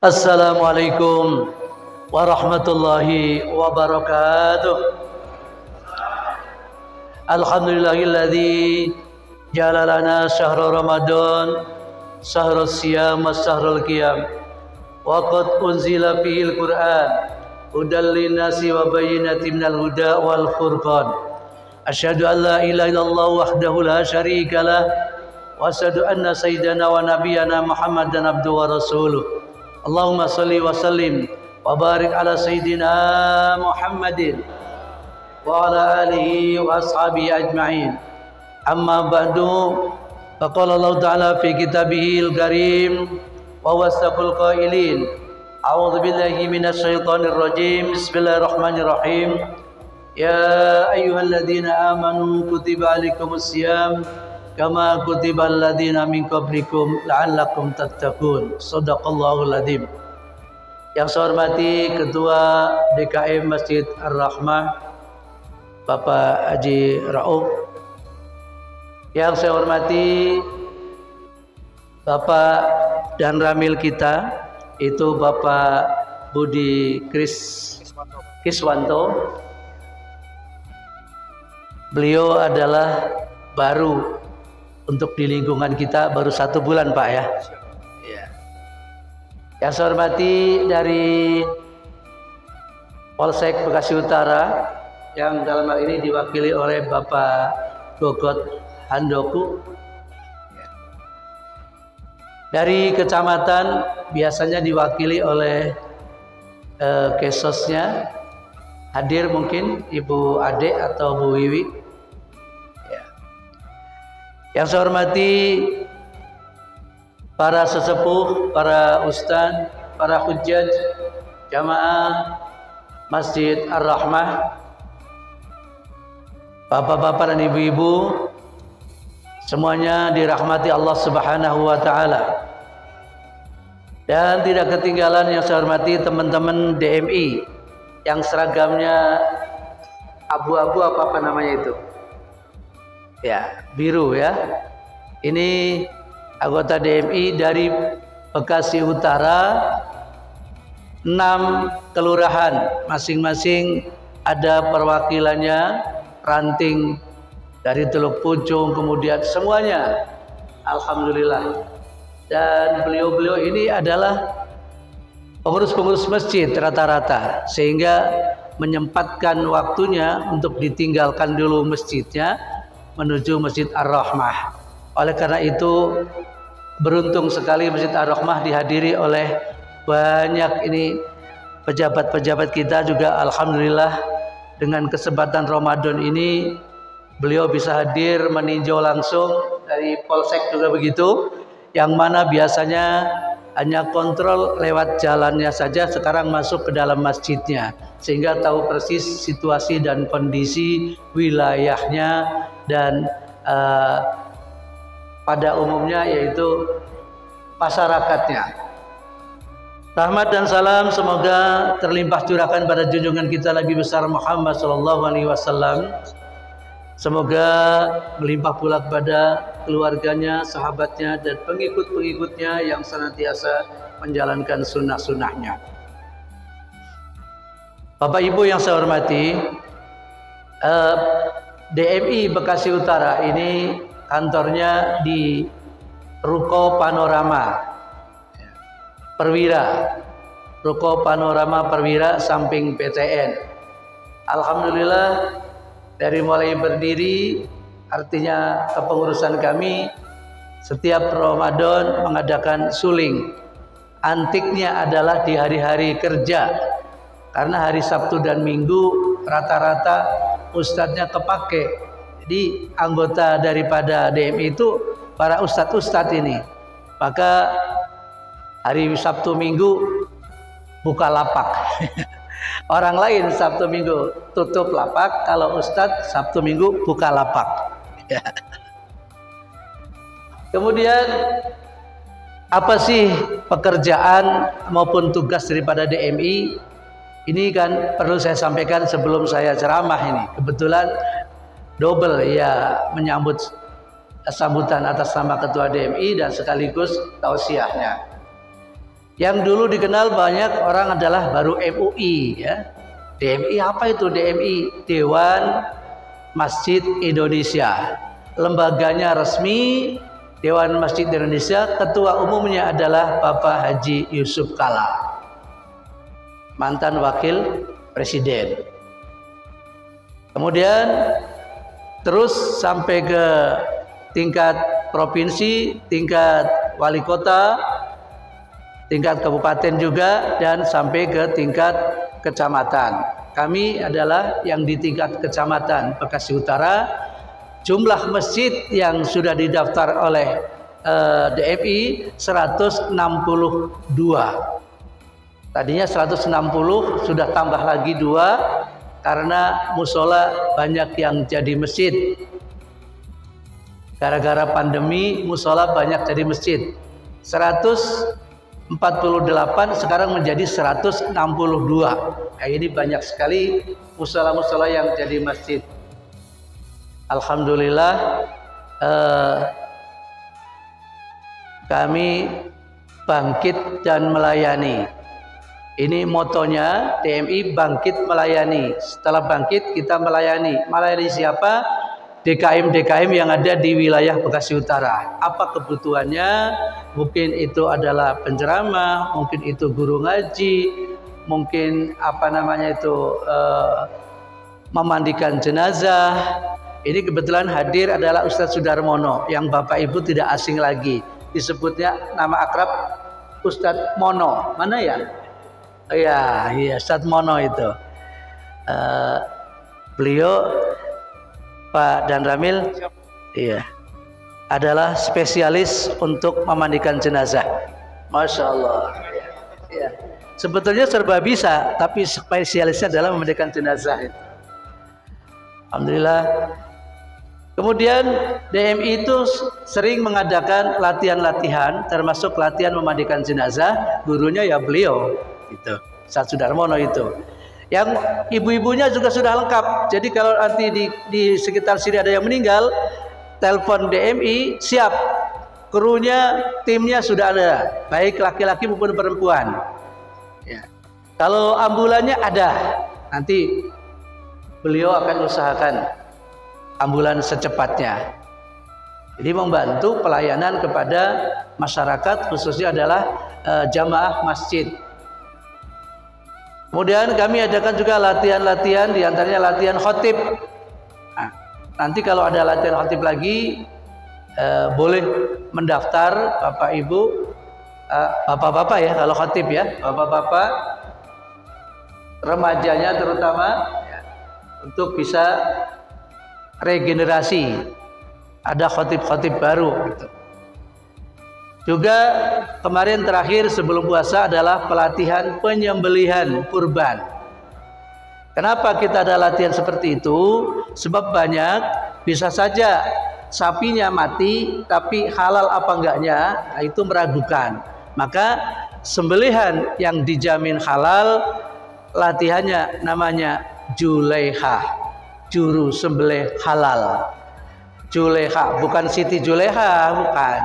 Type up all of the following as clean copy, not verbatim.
Assalamualaikum warahmatullahi wabarakatuh. Alhamdulillahilladzi ja'ala lana syahra Ramadan syahrul siyam wa syahrul qiyam wa qad unzila fihil Qur'an hudal linnasi wa bayyinatin minal huda wal furqan. Asyhadu an la ilaha illallah wahdahu la syarika lah wa asyhadu anna sayyidana wa nabiyyana Muhammadan abduhu wa rasuluh. Allahumma salli wa sallim wa barik ala sayyidina Muhammadin wa ala alihi wa ashabihi ajma'in. Amma ba'du, faqala Allah ta'ala fi kitabihil karim wa wasaqul qailin a'udzu billahi minasy syaithanir rajim. Bismillahirrahmanirrahim. Ya ayyuhalladzina amanu kutiba alaikumus syiyam kama kutibal ladzina min qablikum la'allakum tattaqun. Shadaqallahul adzim. Yang saya hormati Ketua DKM Masjid Ar-Rahmah Bapak Haji Rauf. Yang saya hormati Bapak dan Ramil kita itu Bapak Budi Kiswanto. Beliau adalah baru untuk di lingkungan kita, baru 1 bulan Pak ya. Yang saya hormati dari Polsek Bekasi Utara yang dalam hal ini diwakili oleh Bapak Gogot Handoku. Dari kecamatan biasanya diwakili oleh kesosnya. Hadir mungkin Ibu Ade atau Bu Wiwi. Yang saya hormati para sesepuh, para ustaz, para hujjaj, jamaah Masjid Ar-Rahmah, bapak-bapak dan ibu-ibu, semuanya dirahmati Allah Subhanahu wa taala. Dan tidak ketinggalan yang saya hormati teman-teman DMI yang seragamnya abu-abu apa namanya itu? Ya, biru ya. Ini anggota DMI dari Bekasi Utara, 6 kelurahan, masing-masing ada perwakilannya, ranting dari Teluk Pucung, kemudian semuanya alhamdulillah. Dan beliau-beliau ini adalah pengurus-pengurus masjid rata-rata, sehingga menyempatkan waktunya untuk ditinggalkan dulu masjidnya menuju Masjid Ar-Rahmah. Oleh karena itu beruntung sekali Masjid Ar-Rahmah dihadiri oleh banyak ini pejabat-pejabat kita juga. Alhamdulillah dengan kesempatan Ramadan ini beliau bisa hadir meninjau langsung. Dari Polsek juga begitu, yang mana biasanya hanya kontrol lewat jalannya saja, sekarang masuk ke dalam masjidnya, sehingga tahu persis situasi dan kondisi wilayahnya dan pada umumnya yaitu masyarakatnya. Rahmat dan salam semoga terlimpah curahkan pada junjungan kita Nabi besar Muhammad SAW. Semoga melimpah pula kepada keluarganya, sahabatnya, dan pengikut-pengikutnya yang senantiasa menjalankan sunnah-sunnahnya. Bapak Ibu yang saya hormati, DMI Bekasi Utara ini kantornya di Ruko Panorama Perwira, Ruko Panorama Perwira samping PTN. Alhamdulillah dari mulai berdiri, artinya kepengurusan kami setiap Ramadan mengadakan suling. Antiknya adalah di hari-hari kerja, karena hari Sabtu dan Minggu rata-rata ustadznya kepake. Jadi anggota daripada DMI itu para ustadz-ustadz ini. Maka hari Sabtu Minggu buka lapak. Orang lain Sabtu Minggu tutup lapak, kalau ustadz Sabtu Minggu buka lapak. Kemudian apa sih pekerjaan maupun tugas daripada DMI? Ini kan perlu saya sampaikan sebelum saya ceramah ini. Kebetulan double ya menyambut sambutan atas nama Ketua DMI dan sekaligus tausiahnya. Yang dulu dikenal banyak orang adalah baru MUI ya. DMI apa itu DMI? Dewan Masjid Indonesia. Lembaganya resmi Dewan Masjid Indonesia, ketua umumnya adalah Bapak Haji Yusuf Kala, mantan wakil presiden. Kemudian terus sampai ke tingkat provinsi, tingkat wali kota, tingkat kabupaten juga, dan sampai ke tingkat kecamatan. Kami adalah yang di tingkat kecamatan Bekasi Utara. Jumlah masjid yang sudah didaftar oleh DMI 162. Tadinya 160, sudah tambah lagi 2 karena musola banyak yang jadi masjid. Gara-gara pandemi musola banyak jadi masjid. 148 sekarang menjadi 162. Ini banyak sekali musola-musola yang jadi masjid. Alhamdulillah kami bangkit dan melayani. Ini motonya DMI, bangkit melayani. Setelah bangkit kita melayani. Melayani siapa? DKM-DKM yang ada di wilayah Bekasi Utara. Apa kebutuhannya? Mungkin itu adalah penceramah, mungkin itu guru ngaji, mungkin memandikan jenazah. Ini kebetulan hadir adalah Ustadz Sudarmono yang Bapak Ibu tidak asing lagi. Disebutnya nama akrab Ustadz Mono. Mana ya? Iya Ustadz Mono itu. Beliau Pak Dan Ramil adalah spesialis untuk memandikan jenazah. Masya Allah. Ya. Sebetulnya serba bisa, tapi spesialisnya adalah memandikan jenazah. Alhamdulillah. Kemudian DMI itu sering mengadakan latihan-latihan, termasuk latihan memandikan jenazah. Gurunya ya beliau, itu Ustadz Sudarmono itu. Yang ibu-ibunya juga sudah lengkap. Jadi kalau nanti di sekitar sini ada yang meninggal, telepon DMI, siap. Krunya, timnya sudah ada, baik laki-laki maupun perempuan. Ya. Kalau ambulannya ada, nanti beliau akan usahakan ambulan secepatnya. Jadi membantu pelayanan kepada masyarakat, khususnya adalah jamaah masjid. Kemudian kami adakan juga latihan-latihan, diantaranya latihan khotib. Nah, nanti kalau ada latihan khotib lagi, boleh mendaftar Bapak Ibu, Bapak-bapak ya kalau khotib ya, Bapak-bapak, remajanya terutama, untuk bisa regenerasi. Ada khotib-khotib baru gitu. Juga kemarin terakhir sebelum puasa adalah pelatihan penyembelihan kurban. Kenapa kita ada latihan seperti itu? Sebab banyak, bisa saja sapinya mati tapi halal apa enggaknya, nah itu meragukan. Maka sembelihan yang dijamin halal, latihannya namanya Julaiha, juru sembelih halal. Julaiha, bukan Siti Julaiha, bukan.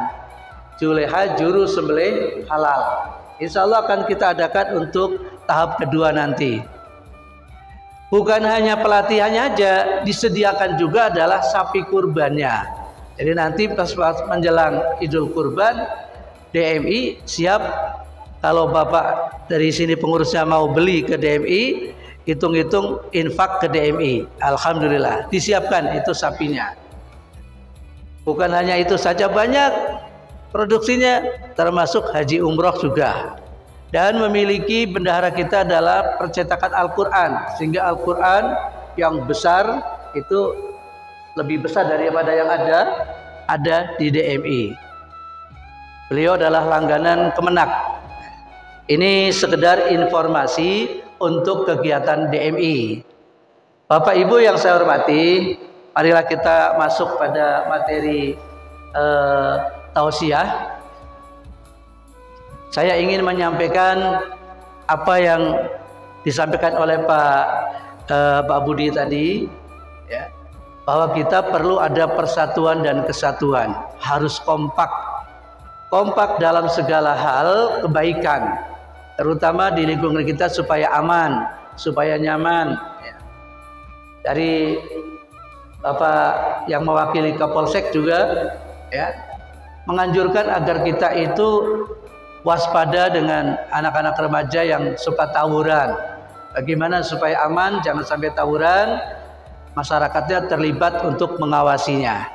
Julaiha, juru sembelih halal. Insya Allah akan kita adakan untuk tahap kedua nanti. Bukan hanya pelatihannya aja, disediakan juga adalah sapi kurbannya. Jadi nanti pas menjelang Idul Kurban, DMI siap. Kalau Bapak dari sini pengurusnya mau beli ke DMI, hitung-hitung infak ke DMI. Alhamdulillah, disiapkan itu sapinya. Bukan hanya itu saja, banyak produksinya, termasuk haji umroh juga. Dan memiliki bendahara kita adalah percetakan Al-Quran, sehingga Al-Quran yang besar itu lebih besar daripada yang ada di DMI. Beliau adalah langganan Kemenak. Ini sekedar informasi untuk kegiatan DMI. Bapak Ibu yang saya hormati, marilah kita masuk pada materi tausiah. Saya ingin menyampaikan apa yang disampaikan oleh Pak Budi tadi, ya. bahwa kita perlu ada persatuan dan kesatuan, harus kompak dalam segala hal kebaikan, terutama di lingkungan kita supaya aman, supaya nyaman. Dari Bapak yang mewakili Kapolsek juga ya menganjurkan agar kita itu waspada dengan anak-anak remaja yang suka tawuran. Bagaimana supaya aman, jangan sampai tawuran, masyarakatnya terlibat untuk mengawasinya.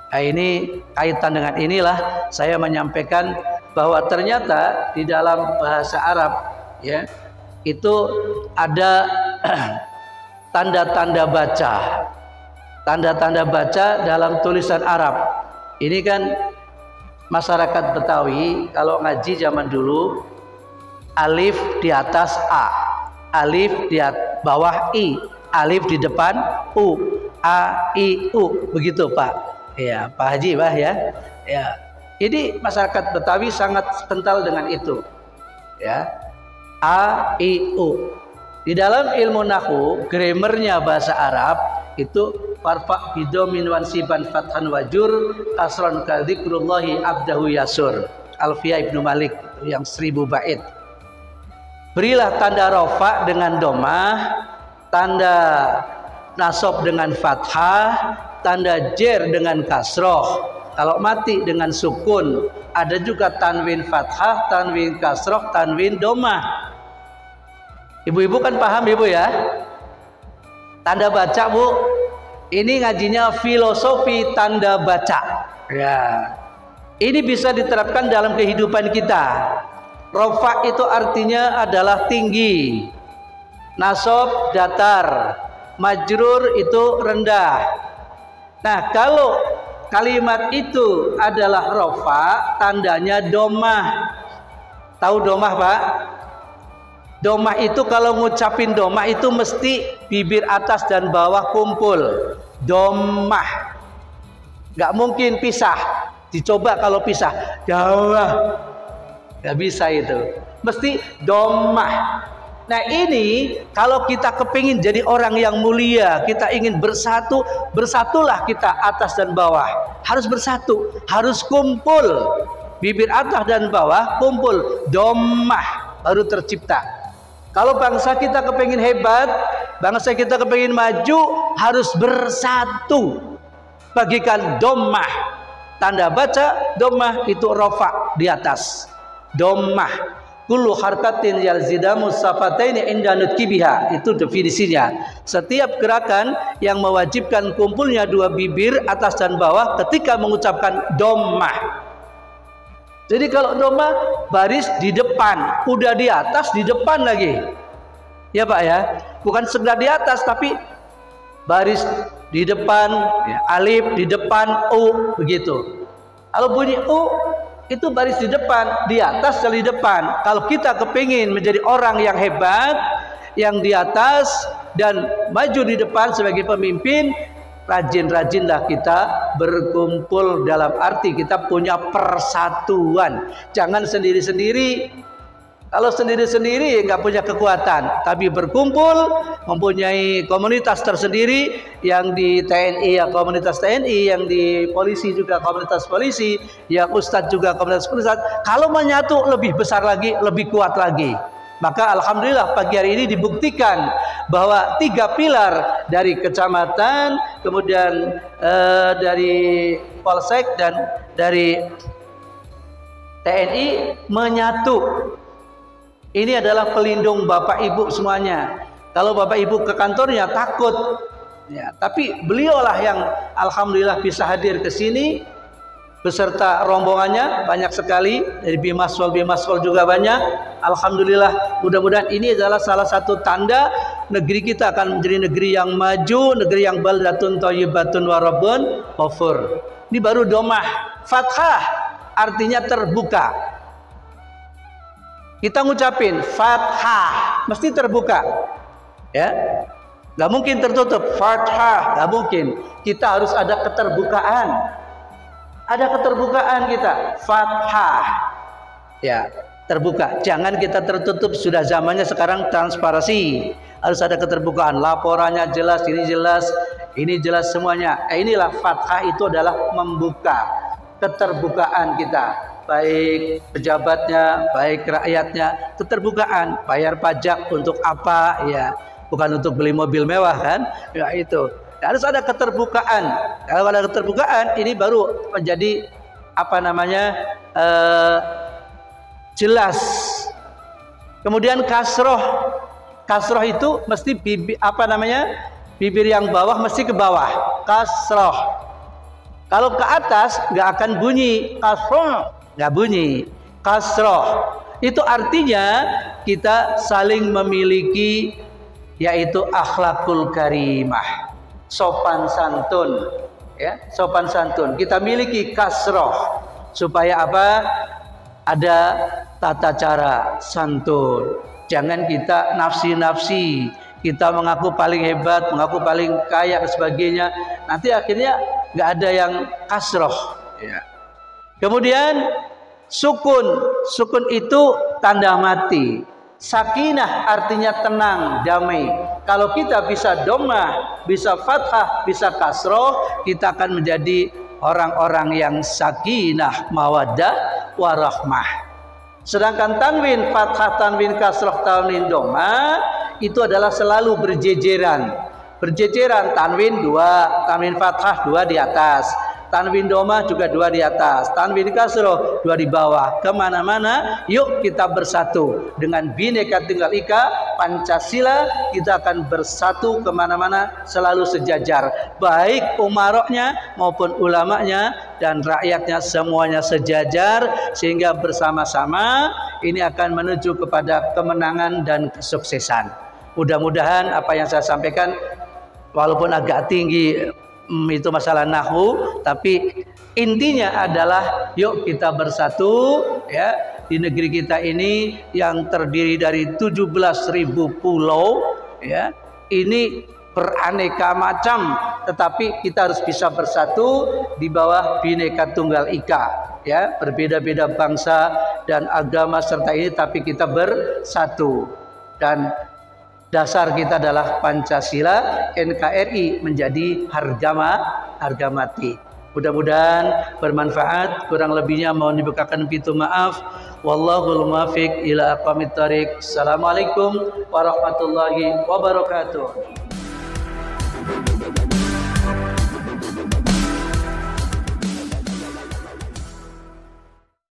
Nah, ini kaitan dengan inilah saya menyampaikan bahwa ternyata di dalam bahasa Arab ya itu ada tanda-tanda baca dalam tulisan Arab. Ini kan masyarakat Betawi kalau ngaji zaman dulu, alif di atas A, alif di bawah I, alif di depan U, A, I, U, begitu Pak. Ya, Pak Haji, Pak ya. Ya. Ini masyarakat Betawi sangat kental dengan itu. Ya. A, I, U. Di dalam ilmu nahwu, grammarnya bahasa Arab itu farfa bidomin wansiban fathan wajur kasron kadzikrullahi abdahu yasur. Alfiyah Ibnu Malik yang 1000 bait. Berilah tanda rofa dengan domah, tanda nasab dengan fathah, tanda jer dengan kasroh. Kalau mati dengan sukun, ada juga tanwin fathah, tanwin kasroh, tanwin domah. Ibu-ibu kan paham ibu ya? Tanda baca bu, ini ngajinya filosofi tanda baca. Ya, ini bisa diterapkan dalam kehidupan kita. Rofa itu artinya adalah tinggi, nasab datar, majrur itu rendah. Nah, kalau kalimat itu adalah rofa, tandanya domah. Tahu domah Pak? Domah itu kalau ngucapin domah itu mesti bibir atas dan bawah kumpul. Domah. Gak mungkin pisah. Dicoba kalau pisah. Domah. Gak bisa itu. Mesti domah. Nah ini kalau kita kepingin jadi orang yang mulia, kita ingin bersatu, bersatulah kita atas dan bawah. Harus bersatu, harus kumpul. Bibir atas dan bawah kumpul. Domah baru tercipta. Kalau bangsa kita kepingin hebat, bangsa kita kepingin maju, harus bersatu. Bagikan domah. Tanda baca domah itu rofa di atas. Domah. Kullu harkatin yalzidamu safataini inda nutkibiha. Itu definisinya. Setiap gerakan yang mewajibkan kumpulnya dua bibir atas dan bawah ketika mengucapkan domah. Jadi kalau domah baris di depan, udah di atas di depan lagi. Ya Pak ya. Bukan sekedar di atas tapi baris di depan, ya, alif di depan, U begitu. Kalau bunyi U itu baris di depan, di atas dan di depan. Kalau kita kepingin menjadi orang yang hebat, yang di atas dan maju di depan sebagai pemimpin, rajin-rajinlah kita berkumpul, dalam arti kita punya persatuan. Jangan sendiri-sendiri. Kalau sendiri-sendiri nggak punya kekuatan, tapi berkumpul mempunyai komunitas tersendiri. Yang di TNI ya komunitas TNI, yang di polisi juga komunitas polisi, yang ustadz juga komunitas ustadz. Kalau menyatu lebih besar lagi, lebih kuat lagi. Maka alhamdulillah pagi hari ini dibuktikan bahwa 3 pilar dari kecamatan, kemudian dari Polsek dan dari TNI menyatu. Ini adalah pelindung Bapak Ibu semuanya. Kalau Bapak Ibu ke kantornya takut, ya, tapi beliaulah yang alhamdulillah bisa hadir ke sini beserta rombongannya banyak sekali, dari Bimaswal juga banyak. Alhamdulillah, mudah-mudahan ini adalah salah satu tanda negeri kita akan menjadi negeri yang maju, negeri yang baldatun thayyibatun wa rabbun ghafur. Ini baru domah. Fathah artinya terbuka. Kita ngucapin fathah mesti terbuka, ya, nggak mungkin tertutup. Fathah nggak mungkin. Kita harus ada keterbukaan. Ada keterbukaan kita. Fathah, ya, terbuka. Jangan kita tertutup. Sudah zamannya sekarang transparansi. Harus ada keterbukaan. Laporannya jelas, ini jelas. Ini jelas semuanya. Inilah fathah itu adalah membuka, keterbukaan kita, baik pejabatnya, baik rakyatnya, keterbukaan. Bayar pajak untuk apa? Ya, bukan untuk beli mobil mewah kan? Ya itu. Harus ada keterbukaan. Kalau ada keterbukaan, ini baru menjadi apa namanya jelas. Kemudian kasroh itu mesti bibir yang bawah mesti ke bawah, kasroh. Kalau ke atas nggak akan bunyi, kasroh nggak bunyi, kasroh. Itu artinya kita saling memiliki yaitu akhlakul karimah, sopan santun, ya, sopan santun. Kita miliki kasroh supaya apa? Ada tata cara santun. Jangan kita nafsi-nafsi, kita mengaku paling hebat, mengaku paling kaya dan sebagainya. Nanti akhirnya nggak ada yang kasroh. Ya. Kemudian sukun itu tanda mati. Sakinah artinya tenang, damai. Kalau kita bisa dhammah, bisa fathah, bisa kasroh, kita akan menjadi orang-orang yang sakinah, mawaddah, warahmah. Sedangkan tanwin fathah, tanwin kasroh, tanwin dhammah itu adalah selalu berjejeran. Berjejeran, tanwin 2, tanwin fathah 2 di atas, tanwin dhammah juga 2 di atas, tanwin kasroh 2 di bawah. Kemana-mana yuk kita bersatu dengan Bhinneka Tunggal Ika Pancasila. Kita akan bersatu kemana-mana, selalu sejajar, baik umaroknya maupun ulamanya dan rakyatnya, semuanya sejajar, sehingga bersama-sama ini akan menuju kepada kemenangan dan kesuksesan. Mudah-mudahan apa yang saya sampaikan walaupun agak tinggi itu masalah nahwu, tapi intinya adalah yuk kita bersatu, ya, di negeri kita ini yang terdiri dari 17.000 pulau, ya, ini beraneka macam, tetapi kita harus bisa bersatu di bawah Bhinneka Tunggal Ika, ya, berbeda-beda bangsa dan agama serta ini, tapi kita bersatu. Dan dasar kita adalah Pancasila, NKRI menjadi harga mati. Mudah-mudahan bermanfaat. Kurang lebihnya mohon dibukakan pintu maaf. Wallahul muwaffiq ila aqwamit thoriq. Assalamualaikum warahmatullahi wabarakatuh.